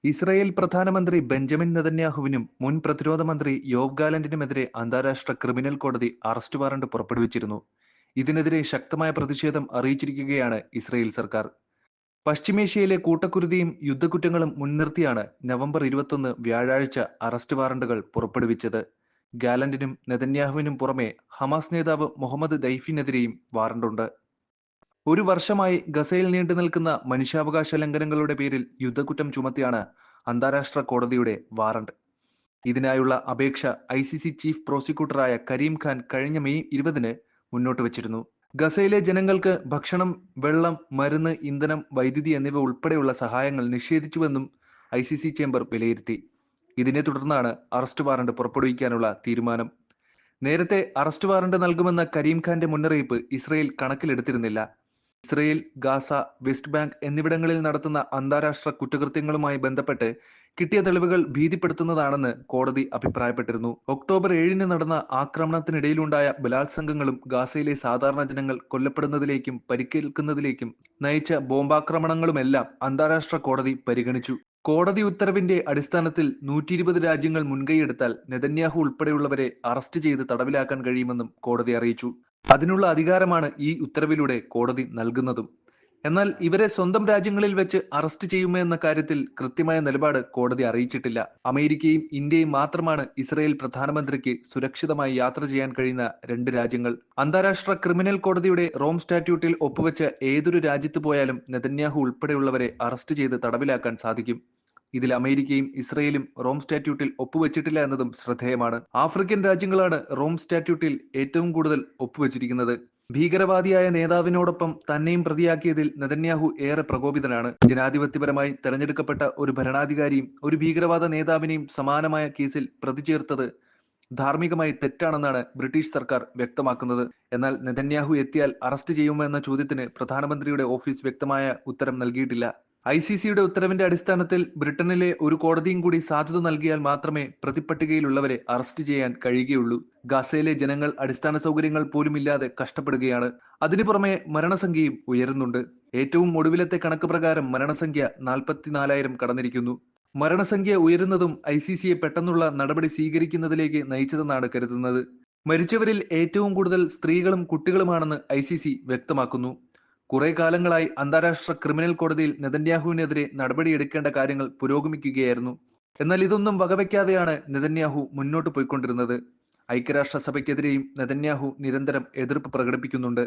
Israel പ്രധാനമന്ത്രി Benjamin നെതന്യാഹുവിനും മുൻ പ്രതിരോധ മന്ത്രി യോവ് ഗാലന്റിനുമെതിരെ അന്താരാഷ്ട്ര ക്രിമിനൽ കോടതി അറസ്റ്റ് വാറണ്ട് പുറപ്പെടുവിച്ചിരുന്നു. ഇതിനെതിരെ ശക്തമായ പ്രതിഷേധം അറിയിച്ചിരിക്കുകയാണ് ഇസ്രായേൽ സർക്കാർ. പശ്ചിമേഷ്യയിലെ കൂട്ടക്കുരുതിയും യുദ്ധക്കുറ്റങ്ങളും മുൻനിർത്തിയാണ് നവംബർ 21 വ്യാഴാഴ്ച അറസ്റ്റ് വാറണ്ടുകൾ പുറപ്പെടുവിച്ചത്. ഗാലന്റിനും നെതന്യാഹുവിനും പുറമെ ഹമാസ് നേതാവ് മുഹമ്മദ് ദൈഫിനെതിരെയും വാറണ്ടുണ്ട്. ഒരു വർഷമായി ഗസയിൽ നീണ്ടുനിൽക്കുന്ന മനുഷ്യാവകാശ ലംഘനങ്ങളുടെ പേരിൽ യുദ്ധക്കുറ്റം ചുമത്തിയാണ് അന്താരാഷ്ട്ര കോടതിയുടെ വാറണ്ട്. ഇതിനായുള്ള അപേക്ഷ ICC ചീഫ് പ്രോസിക്യൂട്ടറായ കരീം ഖാൻ കഴിഞ്ഞ മെയ് 20-ന് മുന്നോട്ട് വച്ചിരുന്നു. ഗസയിലെ ജനങ്ങൾക്ക് ഭക്ഷണം, വെള്ളം, മരുന്ന്, ഇന്ധനം, വൈദ്യുതി എന്നിവ ഉൾപ്പെടെയുള്ള സഹായങ്ങൾ നിഷേധിച്ചുവെന്നും ICC ചേംബർ വിലയിരുത്തി. ഇതിനെ തുടർന്നാണ് അറസ്റ്റ് വാറണ്ട് പുറപ്പെടുവിക്കാനുള്ള തീരുമാനം. നേരത്തെ അറസ്റ്റ് വാറണ്ട് നൽകുമെന്ന കരീം ഖാന്റെ മുന്നറിയിപ്പ് ഇസ്രായേൽ കണക്കിലെടുത്തിരുന്നില്ല. ഇസ്രായേൽ, ഗാസ, വെസ്റ്റ് ബാങ്ക് എന്നിവിടങ്ങളിൽ നടത്തുന്ന അന്താരാഷ്ട്ര കുറ്റകൃത്യങ്ങളുമായി ബന്ധപ്പെട്ട് കിട്ടിയ തെളിവുകൾ ഭീതിപ്പെടുത്തുന്നതാണെന്ന് കോടതി അഭിപ്രായപ്പെട്ടിരുന്നു. ഒക്ടോബർ 7-ന് നടന്ന ആക്രമണത്തിനിടയിലുണ്ടായ ബലാത്സംഗങ്ങളും ഗാസയിലെ സാധാരണ ജനങ്ങൾ കൊല്ലപ്പെടുന്നതിലേക്കും പരിക്കേൽക്കുന്നതിലേക്കും നയിച്ച ബോംബാക്രമണങ്ങളുമെല്ലാം അന്താരാഷ്ട്ര കോടതി പരിഗണിച്ചു. കോടതി ഉത്തരവിന്റെ അടിസ്ഥാനത്തിൽ 120 രാജ്യങ്ങൾ മുൻകൈയെടുത്താൽ നെതന്യാഹു ഉൾപ്പെടെയുള്ളവരെ അറസ്റ്റ് ചെയ്ത് തടവിലാക്കാൻ കഴിയുമെന്നും കോടതി അറിയിച്ചു. അതിനുള്ള അധികാരമാണ് ഈ ഉത്തരവിലൂടെ കോടതി നൽകുന്നതും. എന്നാൽ ഇവരെ സ്വന്തം രാജ്യങ്ങളിൽ വെച്ച് അറസ്റ്റ് ചെയ്യുമോ എന്ന കാര്യത്തിൽ കൃത്യമായ നിലപാട് കോടതി അറിയിച്ചിട്ടില്ല. അമേരിക്കയും ഇന്ത്യയും മാത്രമാണ് ഇസ്രായേൽ പ്രധാനമന്ത്രിക്ക് സുരക്ഷിതമായി യാത്ര ചെയ്യാൻ കഴിയുന്ന 2 രാജ്യങ്ങൾ. അന്താരാഷ്ട്ര ക്രിമിനൽ കോടതിയുടെ റോം സ്റ്റാറ്റ്യൂട്ടിൽ ഒപ്പുവെച്ച ഏതൊരു രാജ്യത്ത് പോയാലും നെതന്യാഹു ഉൾപ്പെടെയുള്ളവരെ അറസ്റ്റ് ചെയ്ത് തടവിലാക്കാൻ സാധിക്കും. ഇതിൽ അമേരിക്കയും ഇസ്രായേലും റോം സ്റ്റാറ്റ്യൂട്ടിൽ ഒപ്പുവെച്ചിട്ടില്ല എന്നതും ശ്രദ്ധേയമാണ്. ആഫ്രിക്കൻ രാജ്യങ്ങളാണ് റോം സ്റ്റാറ്റ്യൂട്ടിൽ ഏറ്റവും കൂടുതൽ ഒപ്പുവെച്ചിരിക്കുന്നത്. ഭീകരവാദിയായ നേതാവിനോടൊപ്പം തന്നെയും പ്രതിയാക്കിയതിൽ നെതന്യാഹു ഏറെ പ്രകോപിതനാണ്. ജനാധിപത്യപരമായി തെരഞ്ഞെടുക്കപ്പെട്ട ഒരു ഭരണാധികാരിയും ഒരു ഭീകരവാദ നേതാവിനെയും സമാനമായ കേസിൽ പ്രതി ചേർത്തത് ധാർമ്മികമായി തെറ്റാണെന്നാണ് ബ്രിട്ടീഷ് സർക്കാർ വ്യക്തമാക്കുന്നത്. എന്നാൽ നെതന്യാഹു എത്തിയാൽ അറസ്റ്റ് ചെയ്യുമോ എന്ന ചോദ്യത്തിന് പ്രധാനമന്ത്രിയുടെ ഓഫീസ് വ്യക്തമായ ഉത്തരം നൽകിയിട്ടില്ല. ICCയുടെ ഉത്തരവിന്റെ അടിസ്ഥാനത്തിൽ ബ്രിട്ടനിലെ ഒരു കോടതിയും കൂടി സാധുത നൽകിയാൽ മാത്രമേ പ്രതിപ്പട്ടികയിലുള്ളവരെ അറസ്റ്റ് ചെയ്യാൻ കഴിയുകയുള്ളൂ. ഗാസയിലെ ജനങ്ങൾ അടിസ്ഥാന സൗകര്യങ്ങൾ പോലും ഇല്ലാതെ കഷ്ടപ്പെടുകയാണ്. അതിനു പുറമെ മരണസംഖ്യയും ഉയരുന്നുണ്ട്. ഏറ്റവും ഒടുവിലത്തെ കണക്ക് പ്രകാരം മരണസംഖ്യ 44,000 കടന്നിരിക്കുന്നു. മരണസംഖ്യ ഉയരുന്നതും ICCയെ പെട്ടെന്നുള്ള നടപടി സ്വീകരിക്കുന്നതിലേക്ക് നയിച്ചതെന്നാണ് കരുതുന്നത്. മരിച്ചവരിൽ ഏറ്റവും കൂടുതൽ സ്ത്രീകളും കുട്ടികളുമാണെന്ന് ICC വ്യക്തമാക്കുന്നു. കുറെ കാലങ്ങളായി അന്താരാഷ്ട്ര ക്രിമിനൽ കോടതിയിൽ നെതന്യാഹുവിനെതിരെ നടപടിയെടുക്കേണ്ട കാര്യങ്ങൾ പുരോഗമിക്കുകയായിരുന്നു. എന്നാൽ ഇതൊന്നും വകവയ്ക്കാതെയാണ് നെതന്യാഹു മുന്നോട്ട് പോയിക്കൊണ്ടിരുന്നത്. ഐക്യരാഷ്ട്രസഭയ്ക്കെതിരെയും നെതന്യാഹു നിരന്തരം എതിർപ്പ് പ്രകടിപ്പിക്കുന്നുണ്ട്.